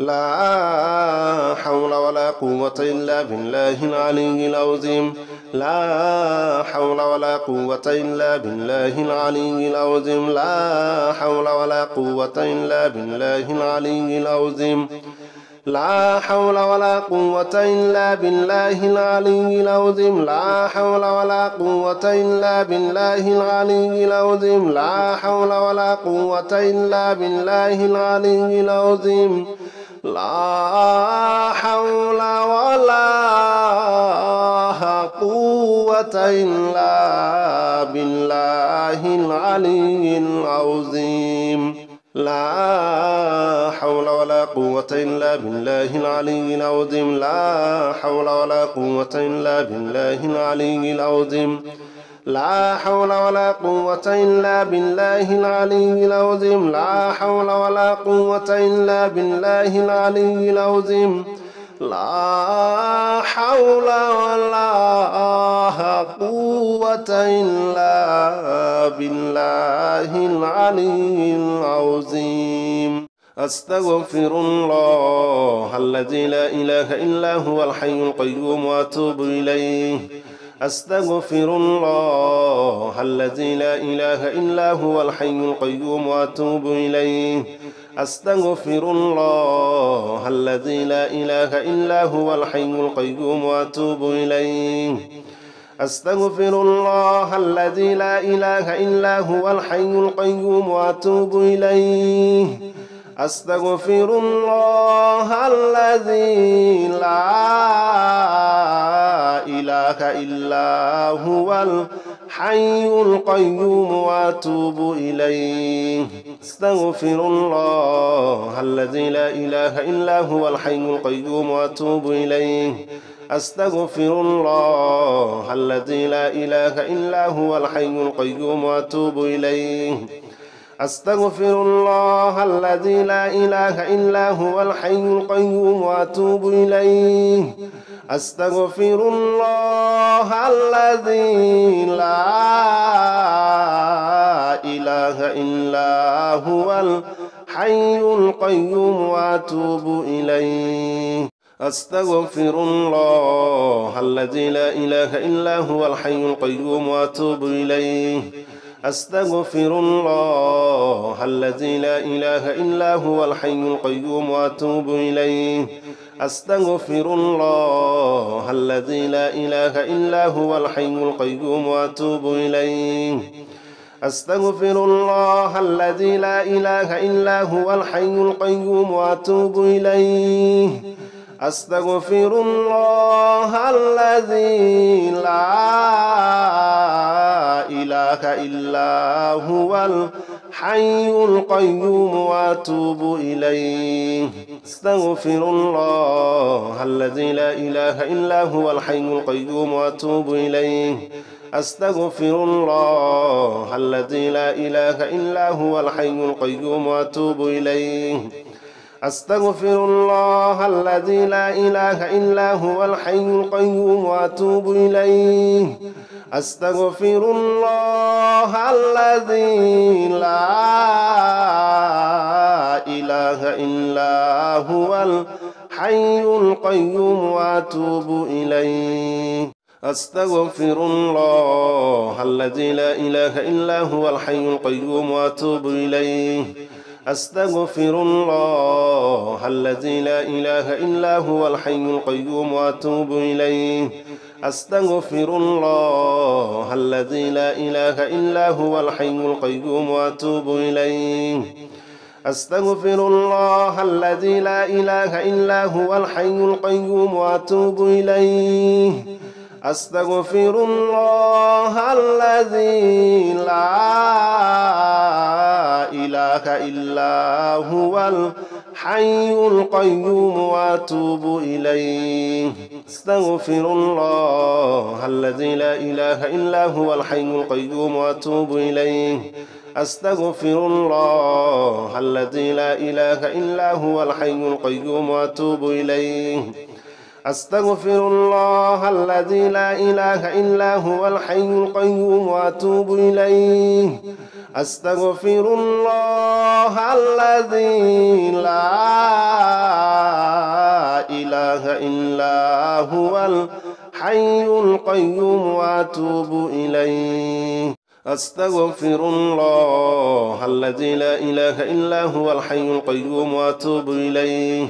لا حول ولا قوة إلا بالله العلي العظيم لا حول ولا قوة إلا بالله العلي العظيم لا حول ولا قوة إلا بالله العلي العظيم لا حول ولا قوة إلا بالله العلي العظيم لا حول ولا قوة إلا بالله العلي العظيم لا حول ولا قوة إلا بالله العلي العظيم لا حول ولا قوة إلا بالله العلي العظيم لا حول ولا قوة إلا بالله العلي العظيم لا حول ولا قوة إلا بالله العلي العظيم لا حول ولا قوة إلا بالله العلي العظيم لا حول ولا قوة إلا بالله العلي العظيم لا حول ولا قوة إلا بالله العلي العظيم أستغفر الله الذي لا إله إلا هو الحي القيوم وأتوب إليه أستغفر الله الذي لا إله إلا هو الحي القيوم وأتوب إليه أستغفر الله الذي لا إله إلا هو الحي القيوم وأتوب إليه أستغفر الله الذي لا إله إلا هو الحي القيوم وأتوب إليه أستغفر الله الذي لا إله إلا هو الحي القيوم وأتوب إليه أستغفر الله الذي لا إله إلا هو الحي القيوم وأتوب إليه أستغفر الله الذي لا إله إلا هو الحي القيوم وأتوب إليه أستغفر الله الذي لا إله إلا هو الحي القيوم وأتوب إليه أستغفر الله الذي لا إله إلا هو الحي القيوم وأتوب إليه أستغفر الله الذي لا إله إلا هو الحي القيوم وأتوب إليه أستغفر الله الذي لا إله إلا هو الحي القيوم وأتوب إليه أستغفر الله الذي لا إله إلا هو الحي القيوم وأتوب إليه أستغفر الله الذي لا إله إلا هو الحي القيوم وأتوب إليه أستغفر الله الذي لا إله إلا هو الحي القيوم وأتوب إليه أستغفر الله الذي لا إله إلا هو الحي القيوم وأتوب إليه أستغفر الله الذي لا إله إلا هو الحي القيوم وأتوب إليه أستغفر الله الذي لا إله إلا هو الحي القيوم وأتوب إليه أستغفر الله الذي لا إله إلا هو الحي القيوم وأتوب إليه أستغفر الله الذي لا إله إلا هو الحي القيوم وأتوب إليه أستغفر الله الذي لا إله إلا هو الحي القيوم وأتوب إليه أستغفر الله الذي لا إله إلا هو الحي القيوم وأتوب إليه أستغفر الله الذي لا إله إلا هو الحي القيوم وأتوب إليه أستغفر الله الذي لا إله إلا هو الحي القيوم وأتوب إليه أستغفر الله الذي لا إله إلا هو الحي القيوم وأتوب إليه أستغفر الله الذي لا إله إلا هو الحي القيوم وأتوب إليه أستغفر الله الذي لا إله إلا هو الحي القيوم وأتوب إليه أستغفر الله الذي لا إله إلا هو الحي القيوم وأتوب إليه أستغفر الله الذي لا إله إلا هو الحي القيوم وأتوب إليه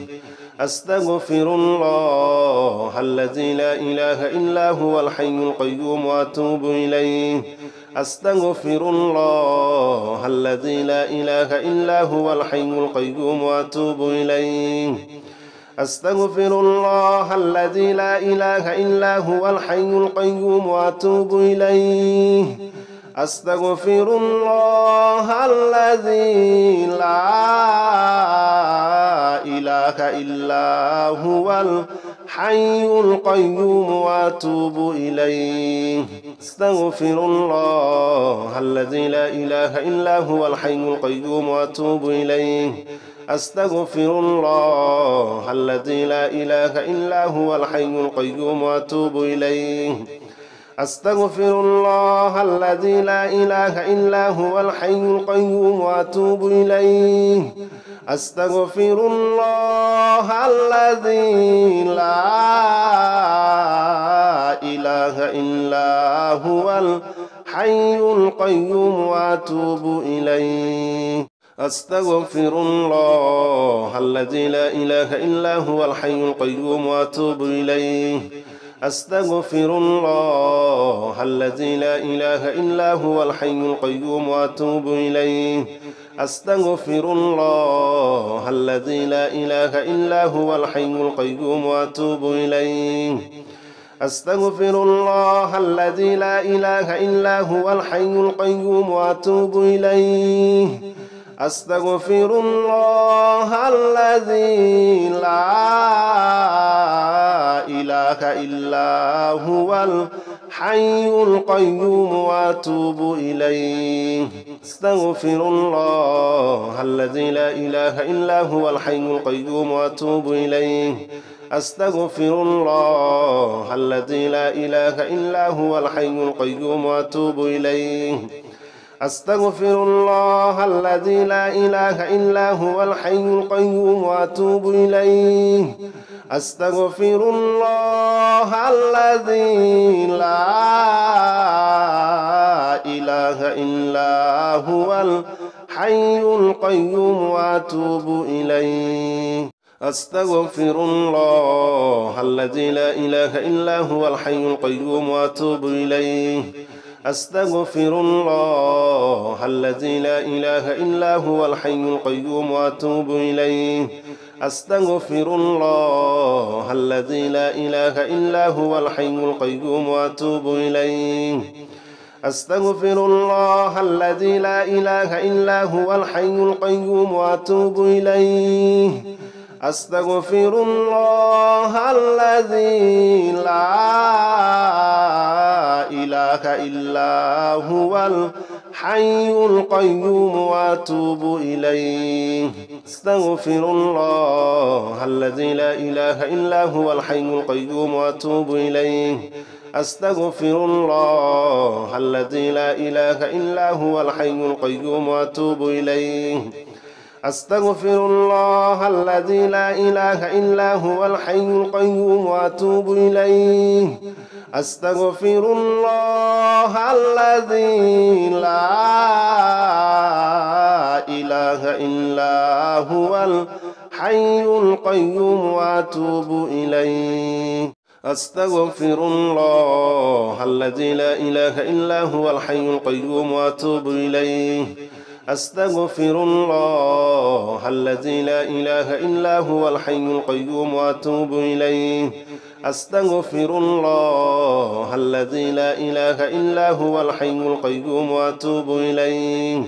أستغفر الله الذي لا إله إلا هو الحي القيوم وأتوب إليه أستغفر الله الذي لا إله إلا هو الحي القيوم وأتوب إليه أستغفر الله الذي لا إله إلا هو الحي القيوم وأتوب إليه أستغفر الله الذي لا إله إلا هو الحي القيوم وأتوب إليه أستغفر الله الذي لا إله إلا هو الحي القيوم وأتوب إليه أستغفر الله الذي لا إله إلا هو الحي القيوم وأتوب إليه أستغفر الله الذي لا إله إلا هو الحي القيوم وأتوب إليه أستغفر الله الذي لا إله إلا هو الحي القيوم وأتوب إليه أستغفر الله الذي لا إله إلا هو الحي القيوم وأتوب إليه أستغفر الله الذي لا إله إلا هو الحي القيوم وأتوب إليه أستغفر الله الذي لا إله إلا هو الحي القيوم وأتوب إليه أستغفر الله الذي لا إله إلا هو الحي القيوم وأتوب إليه أستغفر الله الذي لا إله إلا هو الحي القيوم وأتوب إليه أستغفر الله الذي لا إله إلا هو الحي القيوم وأتوب إليه أستغفر الله الذي لا إله إلا هو الحي القيوم وأتوب إليه أستغفر الله الذي لا إله إلا هو الحي القيوم وأتوب إليه أستغفر الله الذي لا إله إلا هو الحي القيوم وأتوب إليه أستغفر الله الذي لا إله إلا هو الحي القيوم وأتوب إليه أستغفر الله الذي لا إله إلا هو الحي القيوم وأتوب إليه أستغفر الله الذي لا إله إلا هو الحي القيوم وأتوب إليه أستغفر الله الذي لا إله إلا هو الحي القيوم وأتوب إليه أستغفر الله الذي لا إله إلا هو الحي القيوم وأتوب إليه أستغفر الله الذي لا إله إلا هو الحي القيوم وأتوب إليه أستغفر الله الذي لا إله إلا هو الحي القيوم وأتوب إليه أستغفر الله الذي لا إله إلا هو الحي القيوم وأتوب إليه أستغفر الله الذي لا إله إلا هو الحي القيوم وأتوب إليه أستغفر الله الذي لا إله إلا هو الحي القيوم وأتوب إليه أستغفر الله الذي لا إله إلا هو الحي القيوم وأتوب إليه أستغفر الله الذي لا إله إلا هو الحي القيوم وأتوب إليه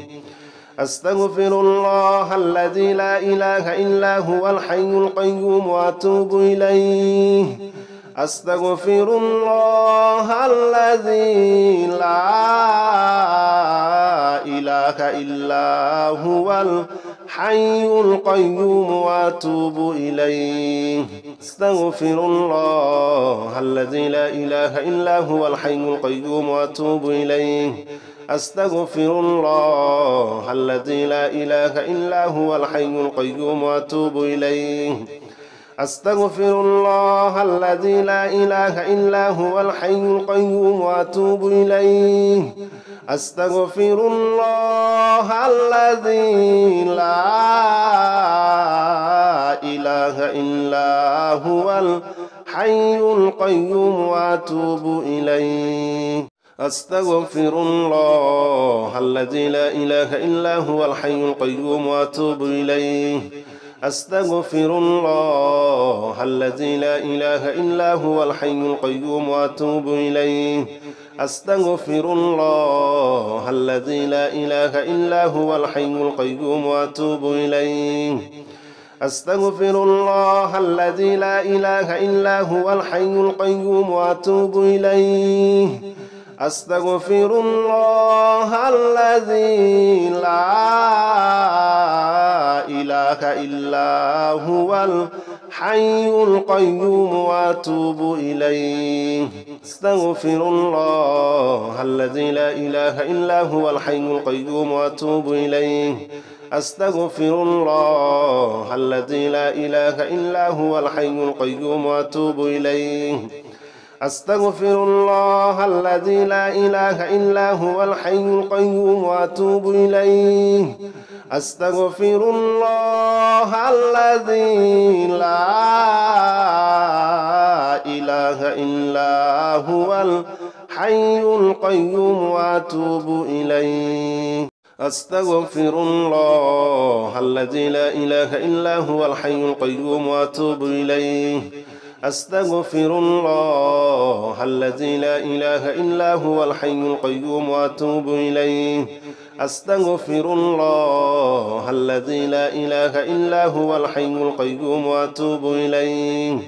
أستغفر الله الذي لا إله إلا هو الحي القيوم وأتوب إليه أستغفر الله الذي لا إله إلا هو الحي الحي القيوم وأتوب إليه. أستغفر الله الذي لا إله إلا هو الحي القيوم وأتوب إليه. أستغفر الله الذي لا إله إلا هو الحي القيوم وأتوب إليه. أستغفر الله الذي لا إله إلا هو الحي القيوم وأتوب إليه. أستغفر الله الذي لا إله إلا هو الحي القيوم وأتوب إليه. أستغفر الله الذي لا إله إلا هو الحي القيوم وأتوب إليه. أستغفر الله الذي لا إله إلا هو الحي القيوم وأتوب إليه. أستغفر الله الذي لا إله إلا هو الحي القيوم وأتوب إليه. أستغفر الله الذي لا إله إلا هو الحي القيوم وأتوب إليه. أستغفر الله الذي لا إله إلا هو الحي القيوم وأتوب إليه. أستغفر الله الذي لا إله إلا هو الحي القيوم وأتوب إليه. أستغفر الله الذي لا إله إلا هو الحي القيوم وأتوب إليه. أستغفر الله الذي لا إله إلا هو الحي القيوم وأتوب إليه. أستغفر الله الذي لا إله إلا هو الحي القيوم وأتوب إليه. أستغفر الله الذي لا إله إلا هو الحي القيوم وأتوب إليه. أستغفر الله الذي لا إله إلا هو الحي القيوم وأتوب إليه. أستغفر الله الذي لا إله إلا هو الحي القيوم وأتوب إليه.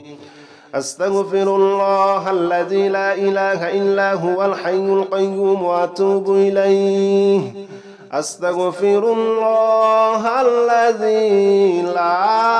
أستغفر الله الذي لا إله إلا هو الحي القيوم وأتوب إليه. أستغفر الله الذي لا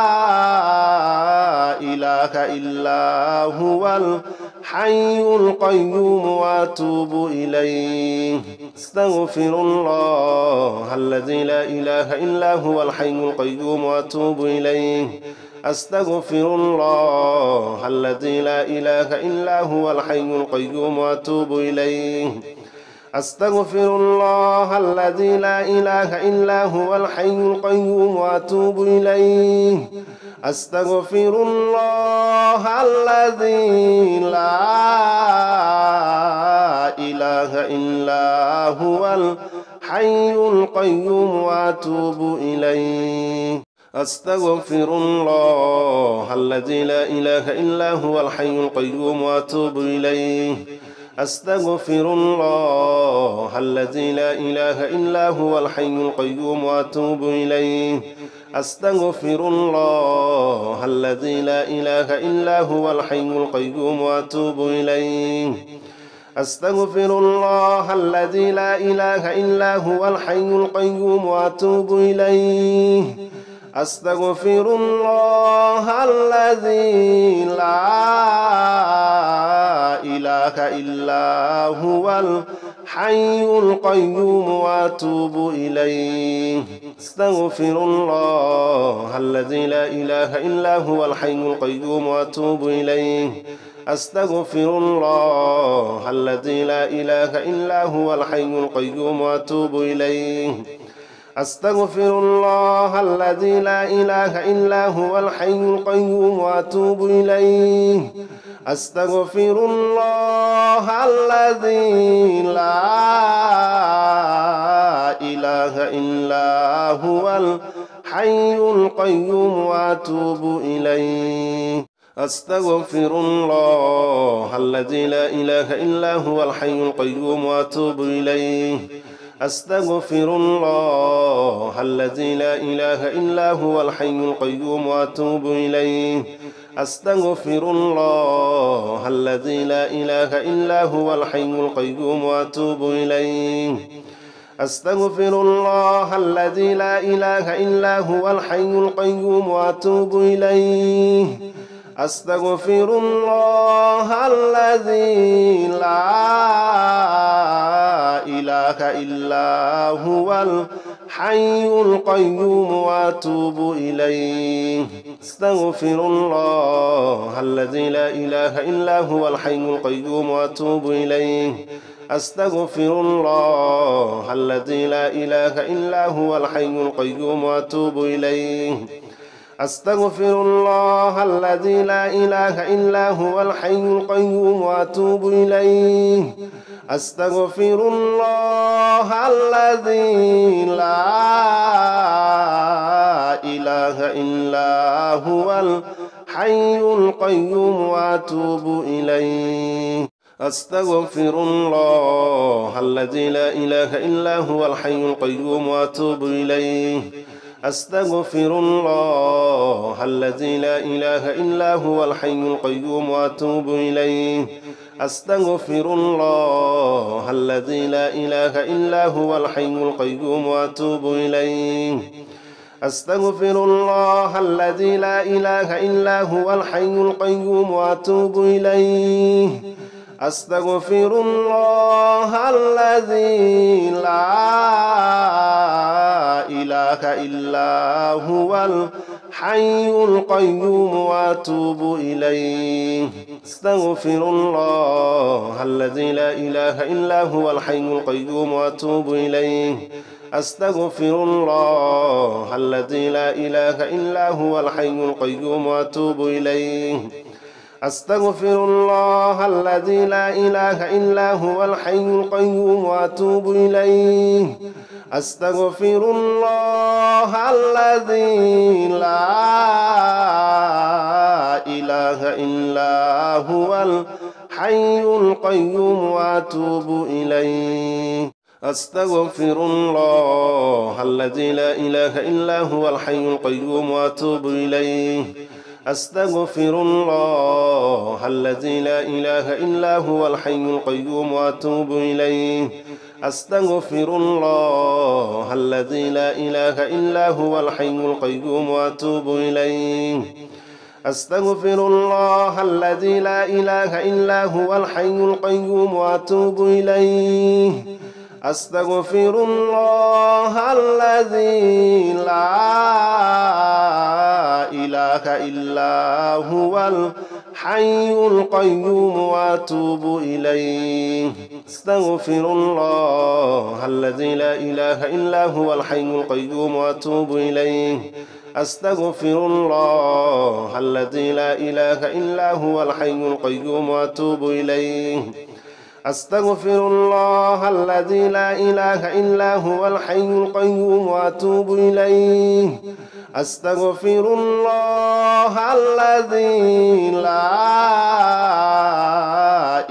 إله إلا هو الحي القيوم وأتوب إليه. أستغفر الله الذي لا إله إلا هو الحي القيوم وأتوب إليه. أستغفر الله الذي لا إله إلا هو الحي القيوم وأتوب إليه. أستغفر الله الذي لا إله إلا هو الحي القيوم وأتوب إليه. أستغفر الله الذي لا إله إلا هو الحي القيوم وأتوب إليه. أستغفر الله الذي لا إله إلا هو الحي القيوم وأتوب إليه. أستغفر الله الذي لا إله إلا هو الحي القيوم وأتوب إليه. أستغفر الله الذي لا إله إلا هو الحي القيوم وأتوب إليه. أستغفر الله الذي لا إله إلا هو الحي القيوم وأتوب إليه. أستغفر الله الذي لا إله إلا هو الحي القيوم وأتوب إليه. أستغفر الله الذي لا إله إلا هو الحي القيوم وأتوب إليه. أستغفر الله الذي لا إله إلا هو الحي القيوم وأتوب إليه. أستغفر الله الذي لا إله إلا هو الحي القيوم وأتوب إليه. أستغفر الله الذي لا إله إلا هو الحي القيوم وأتوب إليه. أستغفر الله الذي لا إله إلا هو الحي القيوم وأتوب إليه. أستغفر الله الذي لا إله إلا هو الحي القيوم وأتوب إليه. أستغفر الله الذي لا إله إلا هو الحي القيوم وأتوب إليه. أستغفر الله الذي لا إله إلا هو الحي القيوم وأتوب إليه أستغفر الله الذي لا إله إلا هو الحي القيوم وأتوب إليه أستغفر الله الذي لا إله إلا هو الحي القيوم وأتوب إليه أستغفر الله الذي لا إله إلا هو الحي القيوم وأتوب إليه أستغفر الله الذي لا إله إلا هو الحي القيوم وأتوب إليه أستغفر الله الذي لا إله إلا هو الحي القيوم وأتوب إليه أستغفر الله الذي لا إله إلا هو الحي القيوم وأتوب إليه أستغفر الله الذي لا إله إلا هو الحي القيوم وأتوب إليه أستغفر الله الذي لا إله إلا هو الحي القيوم وأتوب إليه أستغفر الله الذي لا إله إلا هو الحي القيوم وأتوب إليه أستغفر الله الذي لا إله إلا هو الحي القيوم وأتوب إليه أستغفر الله الذي لا إله إلا هو الحي القيوم وأتوب إليه أستغفر الله الذي لا إله إلا هو الحي القيوم وأتوب إليه أستغفر الله الذي لا إله إلا هو الحي القيوم وأتوب إليه أستغفر الله الذي لا إله إلا هو الحي القيوم وأتوب إليه أستغفر الله الذي لا إله إلا هو الحي القيوم وأتوب إليه أستغفر الله الذي لا إله إلا هو الحي القيوم وأتوب إليه أستغفر الله الذي لا إله إلا هو الحي القيوم وأتوب إليه أستغفر الله الذي لا إله إلا هو الحي القيوم وأتوب إليه أستغفر الله الذي لا إله إلا هو الحي القيوم وأتوب إليه أستغفر الله الذي لا إله إلا هو الحي القيوم وأتوب إليه أستغفر الله الذي لا إله إلا هو الحي القيوم وأتوب إليه أستغفر الله الذي لا إله إلا هو الحي القيوم وأتوب إليه أستغفر الله الذي لا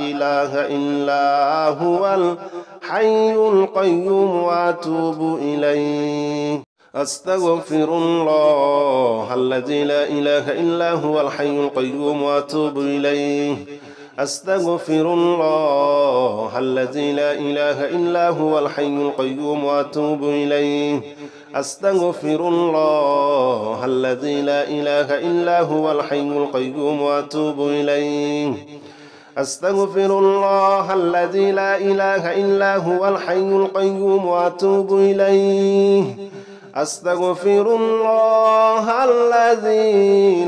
إله إلا هو الحي القيوم وأتوب إليه أستغفر الله الذي لا إله إلا هو الحي القيوم وأتوب إليه أستغفر الله الذي لا إله إلا هو الحي القيوم وأتوب إليه أستغفر الله الذي لا إله إلا هو الحي القيوم وأتوب إليه أستغفر الله الذي لا إله إلا هو الحي القيوم وأتوب إليه أستغفر الله الذي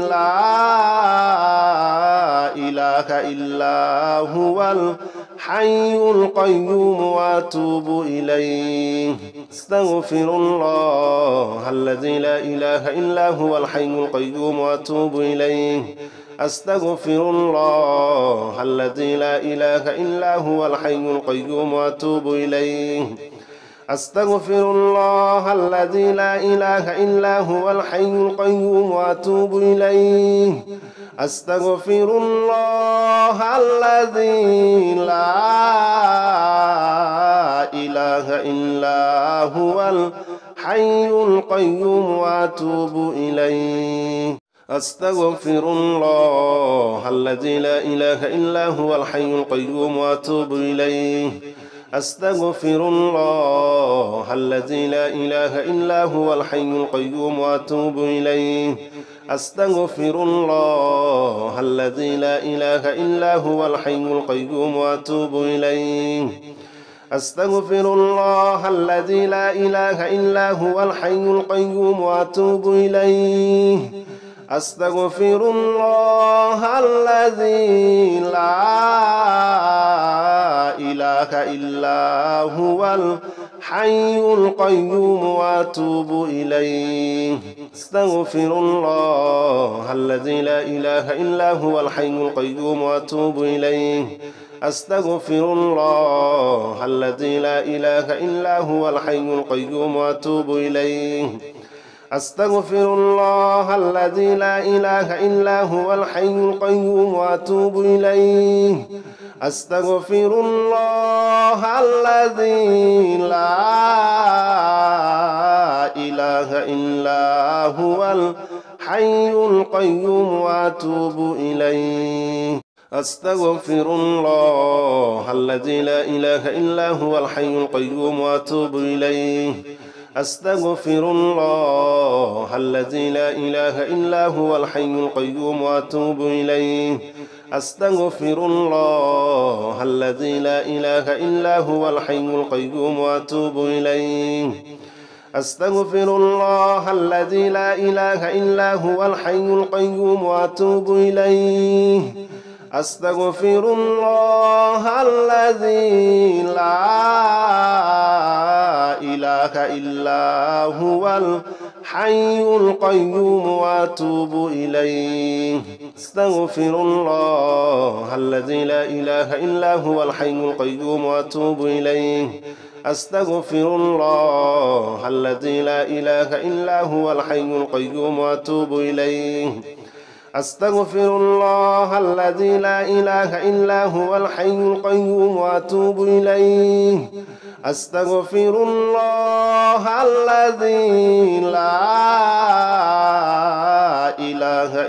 لا إله إلا هو الحي القيوم وأتوب إليه أستغفر الله الذي لا إله إلا هو الحي القيوم وأتوب إليه أستغفر الله الذي لا إله إلا هو الحي القيوم وأتوب إليه أستغفر الله الذي لا إله إلا هو الحي القيوم وأتوب إليه أستغفر الله الذي لا إله إلا هو الحي القيوم وأتوب إليه أستغفر الله الذي لا إله إلا هو الحي القيوم وأتوب إليه أستغفر الله الذي لا إله إلا هو الحي القيوم وأتوب إليه أستغفر الله الذي لا إله إلا هو الحي القيوم وأتوب إليه أستغفر الله الذي لا إله إلا هو الحي القيوم وأتوب إليه أستغفر الله الذي لا إله إلا هو الحي القيوم وأتوب إليه أستغفر الله الذي لا إله إلا هو الحي القيوم وأتوب إليه أستغفر الله الذي لا إله إلا هو الحي القيوم وأتوب إليه أستغفر الله الذي لا إله إلا هو الحي القيوم وأتوب إليه أستغفر الله الذي لا إله إلا هو الحي القيوم وأتوب إليه أستغفر الله الذي لا إله إلا هو الحي القيوم وأتوب إليه أستغفر الله الذي لا إله إلا هو الحي القيوم وأتوب إليه أستغفر الله الذي لا إله إلا هو الحي القيوم وأتوب إليه أستغفر الله الذي لا إله إلا هو الحي القيوم وأتوب إليه أستغفر الله الذي لا إله إلا هو الحي القيوم وأتوب إليه أستغفر الله الذي لا إله إلا هو الحي القيوم وأتوب إليه أستغفر الله الذي لا إله إلا هو الحي القيوم وأتوب إليه أستغفر الله الذي لا إله إلا هو الحي القيوم وأتوب إليه أستغفر الله الذي لا إله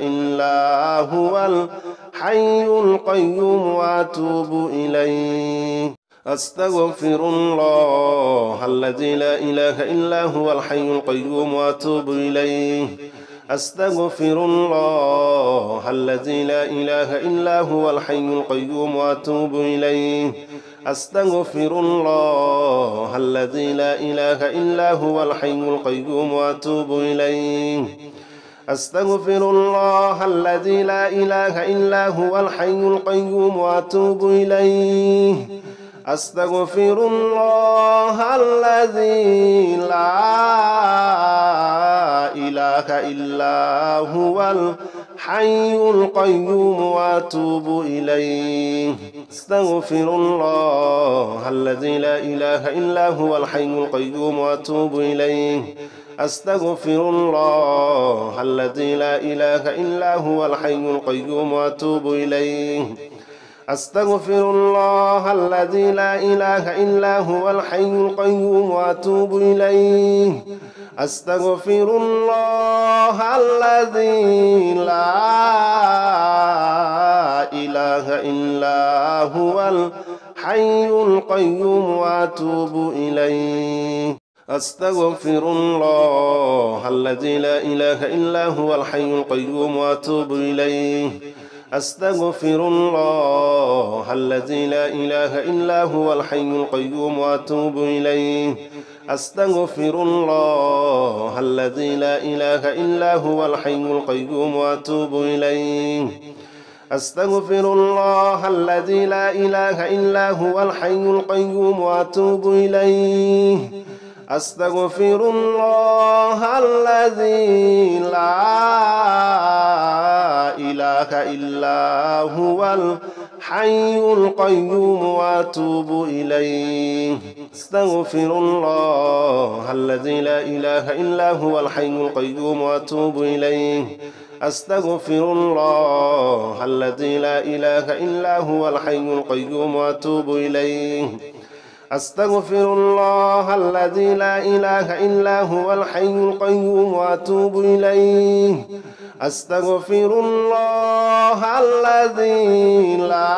إلا هو الحي القيوم وأتوب إليه أستغفر الله الذي لا إله إلا هو الحي القيوم وأتوب إليه أستغفر الله الذي لا إله إلا هو الحي القيوم وأتوب إليه أستغفر الله الذي لا إله إلا هو الحي القيوم وأتوب إليه أستغفر الله الذي لا إله إلا هو الحي القيوم وأتوب إليه أستغفر الله الذي لا إله إلا هو الحي القيوم وأتوب إليه أستغفر الله الذي لا إله إلا هو الحي القيوم وأتوب إليه أستغفر الله الذي لا إله إلا هو الحي القيوم وأتوب إليه أستغفر الله الذي لا إله إلا هو الحي القيوم وأتوب إليه أستغفر الله الذي لا إله إلا هو الحي القيوم وأتوب إليه أستغفر الله الذي لا إله إلا هو الحي القيوم وأتوب إليه أستغفر الله الذي لا إله إلا هو الحي القيوم وأتوب إليه أستغفر الله الذي لا إله إلا هو الحي القيوم وأتوب إليه أستغفر الله الذي لا إله إلا هو الحي القيوم وأتوب إليه أستغفر الله الذي لا إله إلا هو الحي القيوم وأتوب إليه أستغفر الله الذي لا إله إلا هو الحي القيوم وأتوب إليه أستغفر الله الذي لا إله إلا هو الحي القيوم وأتوب إليه أستغفر الله الذي لا إله إلا هو الحي القيوم وأتوب إليه أستغفر الله الذي لا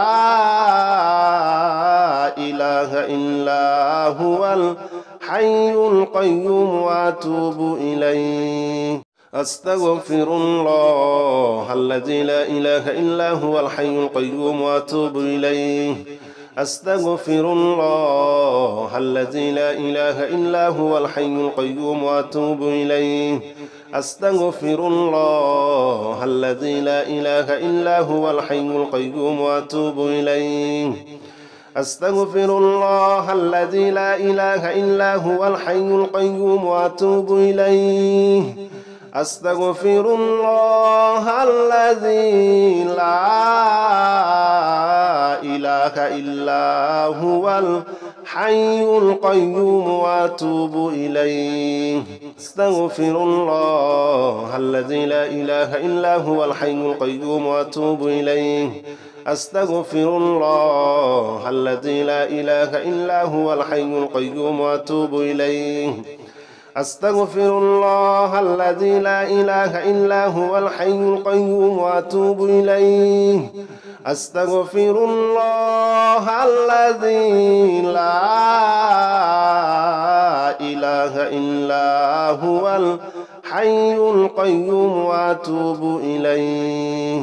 إله إلا هو الحي القيوم وأتوب إليه أستغفر الله الذي لا إله إلا هو الحي القيوم وأتوب إليه أستغفر الله الذي لا إله إلا هو الحي القيوم وأتوب إليه أستغفر الله الذي لا إله إلا هو الحي القيوم وأتوب إليه أستغفر الله الذي لا إله إلا هو الحي القيوم وأتوب إليه أستغفر الله الذي لا إله إلا هو الحي القيوم وأتوب إليه أستغفر الله الذي لا إله إلا هو الحي القيوم وأتوب إليه أستغفر الله الذي لا إله إلا هو الحي القيوم وأتوب إليه أستغفر الله الذي لا إله إلا هو الحي القيوم وأتوب إليه أستغفر الله الذي لا إله إلا هو الحي القيوم وأتوب إليه